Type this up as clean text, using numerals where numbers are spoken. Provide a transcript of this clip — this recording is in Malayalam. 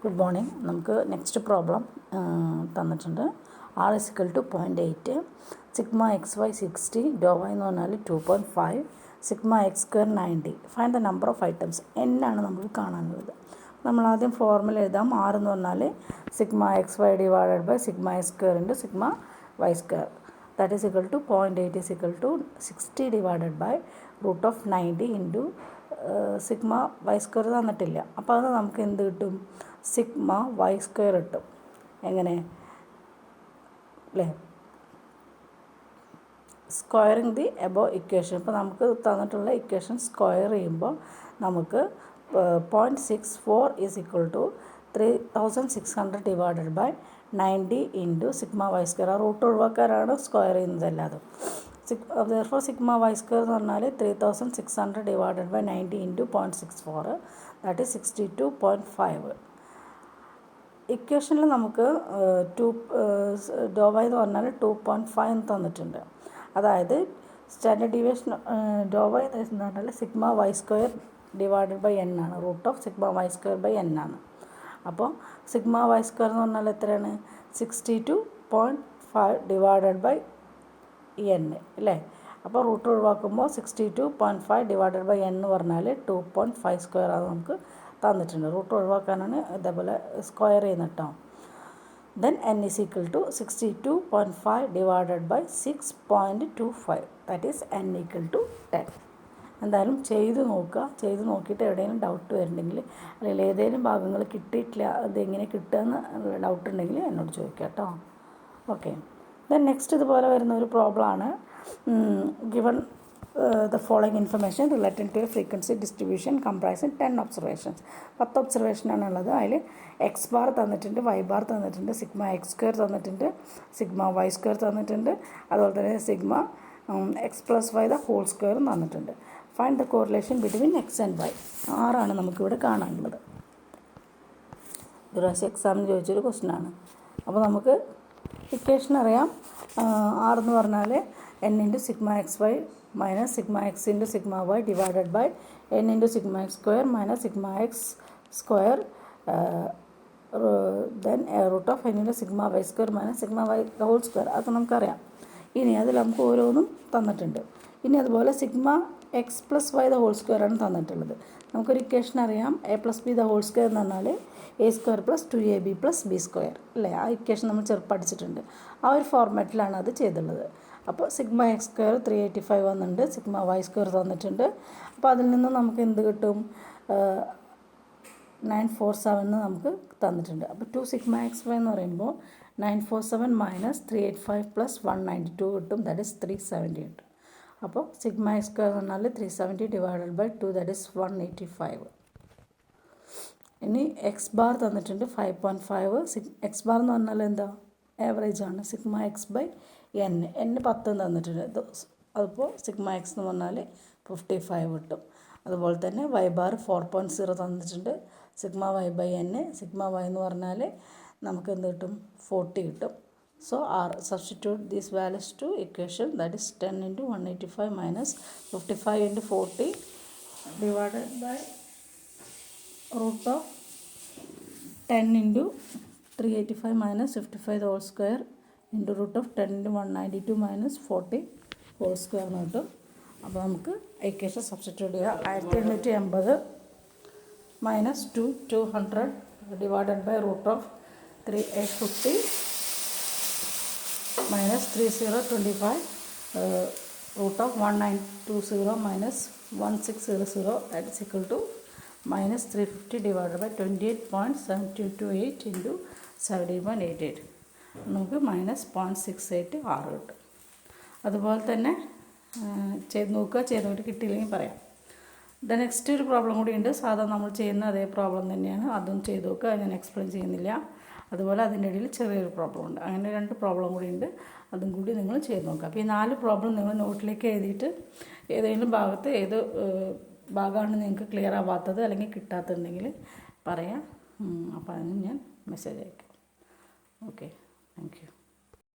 Good morning. നമുക്ക് നെക്സ്റ്റ് പ്രോബ്ലം തന്നിട്ടുണ്ട്. R is equal to 0.8, sigma X Y 60, ഡോ വൈ എന്ന് പറഞ്ഞാൽ 2.5, sigma X square 90. Find the number of items. ആണ് നമുക്ക് കാണാനുള്ളത്. നമ്മൾ ആദ്യം ഫോർമുല എഴുതാം. R എന്ന് പറഞ്ഞാൽ sigma X Y divided by sigma X square into sigma Y square. That is equal to 0.8 is equal to 60 divided by root of 90 into sigma Y square തന്നിട്ടില്ല. അപ്പോൾ അത് നമുക്ക് എന്ത് കിട്ടും? സിഗ്മ വൈ സ്ക്വയർ കിട്ടും. എങ്ങനെ അല്ലേ? Squaring the above equation. ഇപ്പോൾ നമുക്ക് തന്നിട്ടുള്ള ഇക്വേഷൻ സ്ക്വയർ ചെയ്യുമ്പോൾ നമുക്ക് 0.64 is equal to 3600 divided by 90 into sigma Y square. ആ റൂട്ട് ഒഴിവാക്കാനാണ് സ്ക്വയർ ചെയ്യുന്നത് എല്ലാതും. therefore സിഗ്മ വൈ സ്ക്വയർ എന്ന് പറഞ്ഞാൽ 3600 divided by 90 into 0.64, that is 62.5. ഇക്വേഷനിൽ നമുക്ക് ഡോ വൈ എന്ന് പറഞ്ഞാൽ 2.5 എന്ന് തന്നിട്ടുണ്ട്. അതായത് സ്റ്റാൻഡേർഡ് ഡീവിയേഷൻ ഡോ വൈ എന്ന് പറഞ്ഞാൽ sigma Y square divided by n ആണ്. Root of sigma Y square by n ആണ്. അപ്പോൾ സിഗ്മ വൈ സ്ക്വയർ എന്ന് പറഞ്ഞാൽ എത്രയാണ്? 62.5 ഡിവൈഡഡ് ബൈ എൻ അല്ലേ? അപ്പോൾ റൂട്ട് ഒഴിവാക്കുമ്പോൾ 62.5 ഡിവൈഡഡ് ബൈ എൻ എന്ന് പറഞ്ഞാൽ 2.5 സ്ക്വയർ അത് നമുക്ക് തന്നിട്ടുണ്ട്. റൂട്ട് ഒഴിവാക്കാനാണ് ഇതേപോലെ സ്ക്വയർ ചെയ്യുന്നത് കേട്ടോ. Then N is equal to 62.5 divided by 6.25, that is N equal to 10. എന്തായാലും ചെയ്ത് നോക്കുക. ചെയ്ത് നോക്കിയിട്ട് എവിടെയെങ്കിലും ഡൗട്ട് വരുന്നുണ്ടെങ്കിൽ അല്ലെങ്കിൽ ഏതെങ്കിലും ഭാഗങ്ങൾ കിട്ടിയിട്ടില്ല, അതെങ്ങനെ കിട്ടുകയെന്ന് ഡൗട്ട് ഉണ്ടെങ്കിൽ എന്നോട് ചോദിക്കുക കേട്ടോ. ഓക്കെ. ദെൻ നെക്സ്റ്റ് ഇതുപോലെ വരുന്ന ഒരു പ്രോബ്ലമാണ്. Given the following information relating to a frequency distribution comprising 10 observations. 10 observation ആണുള്ളത്. അതിൽ എക്സ് ബാർ തന്നിട്ടുണ്ട്, വൈ ബാർ തന്നിട്ടുണ്ട്, സിഗ്മ എക്സ് സ്ക്വയർ തന്നിട്ടുണ്ട്, സിഗ്മ വൈ സ്ക്വയർ തന്നിട്ടുണ്ട്, അതുപോലെ തന്നെ sigma X plus Y the whole square തന്നിട്ടുണ്ട്. Find the correlation between x and y. ആറാണ് നമുക്കിവിടെ കാണാനുള്ളത്. ഒരു പ്രാവശ്യം എക്സാമിന് ചോദിച്ചൊരു ക്വസ്റ്റ്യൻ ആണ്. അപ്പോൾ നമുക്ക് ഇക്വേഷൻ അറിയാം. ആർ എന്ന് പറഞ്ഞാൽ N into sigma X Y minus sigma X into sigma Y divided by N into sigma X square minus sigma X square then root of N into sigma Y square minus sigma Y whole square. അതൊക്കെ നമുക്കറിയാം. ഇനി അതിൽ നമുക്ക് ഓരോന്നും തന്നിട്ടുണ്ട്. ഇനി അതുപോലെ sigma X plus Y the whole square ആണ് തന്നിട്ടുള്ളത്. നമുക്കൊരു ഇക്വേഷൻ അറിയാം. A plus B the whole square എന്ന് പറഞ്ഞാൽ A square plus 2ab plus B square അല്ലേ? ആ ഇക്വേഷൻ നമ്മൾ പഠിച്ചിട്ടുണ്ട്. ആ ഒരു ഫോർമാറ്റിലാണ് അത് ചെയ്തിട്ടുള്ളത്. അപ്പോൾ സിഗ്മ എക്സ് സ്ക്വയർ 385 വന്നിട്ടുണ്ട്, സിഗ്മ വൈ സ്ക്വയർ തന്നിട്ടുണ്ട്. അപ്പോൾ അതിൽ നിന്ന് നമുക്ക് എന്ത് കിട്ടും? 947 നമുക്ക് തന്നിട്ടുണ്ട്. അപ്പോൾ 2 സിഗ്മ എക്സ് വൈ എന്ന് പറയുമ്പോൾ 947 മൈനസ് 385 പ്ലസ് 192 കിട്ടും, ദാറ്റ് ഈസ് 370 കിട്ടും. അപ്പോൾ സിഗ്മ എക്സ് സ്ക്വയർ എന്ന് പറഞ്ഞാൽ 370 ഡിവൈഡഡ് ബൈ 2, ദാറ്റ് ഈസ് 185. ഇനി എക്സ് ബാർ തന്നിട്ടുണ്ട് 5.5. എക്സ് ബാർ എന്ന് പറഞ്ഞാൽ എന്താ? ആവറേജ് ആണ്. സിഗ്മ എക്സ് ബൈ എൻ 10 തന്നിട്ടുണ്ട്. അതിപ്പോൾ സിഗ്മ എക്സ് എന്ന് പറഞ്ഞാൽ 55 കിട്ടും. അതുപോലെ തന്നെ വൈ ബാർ 4.0 തന്നിട്ടുണ്ട്. Sigma Y by N, sigma Y എന്ന് പറഞ്ഞാൽ നമുക്ക് എന്ത് കിട്ടും? 40 കിട്ടും. So are substitute these values to equation, that is 10 into 185 minus 55 into 40 divided by root of 10 into 385 minus 55 the whole square into root of 10 into 192 minus 40 whole square എന്ന് കിട്ടും. അപ്പോൾ നമുക്ക് ഇക്വേഷൻ സബ്സ്റ്റിറ്റ്യൂട്ട് ചെയ്യാം. 1880 minus 200 divided by root of 3850 minus 3025 root of 1920 minus 1600, that is equal to minus 350 divided by 28.728 into 17.88. നമുക്ക് മൈനസ് 0.68 6 കിട്ടും. അതുപോലെ തന്നെ ചെയ്ത് നോക്കുക. ചെയ്തുകൊണ്ട് കിട്ടിയില്ലെങ്കിൽ പറയാം. ദ നെക്സ്റ്റ് ഒരു പ്രോബ്ലം കൂടി ഉണ്ട്. സാധാരണ നമ്മൾ ചെയ്യുന്ന അതേ പ്രോബ്ലം തന്നെയാണ്. അതും ചെയ്ത് നോക്കുക. ഞാൻ എക്സ്പ്ലെയിൻ ചെയ്യുന്നില്ല. അതുപോലെ അതിൻ്റെ ഇടയിൽ ചെറിയൊരു പ്രോബ്ലം ഉണ്ട്. അങ്ങനെ 2 പ്രോബ്ലം കൂടി ഉണ്ട്. അതും കൂടി നിങ്ങൾ ചെയ്ത് നോക്കുക. അപ്പോൾ ഈ 4 പ്രോബ്ലം നിങ്ങൾ നോട്ടിലേക്ക് എഴുതിയിട്ട് ഏതെങ്കിലും ഭാഗത്ത് ഏത് ഭാഗമാണ് നിങ്ങൾക്ക് ക്ലിയർ ആവാത്തത് അല്ലെങ്കിൽ കിട്ടാത്തതുണ്ടെങ്കിൽ പറയാം. അപ്പോൾ അതിന് ഞാൻ മെസ്സേജ് അയക്കാം. Okay, thank you.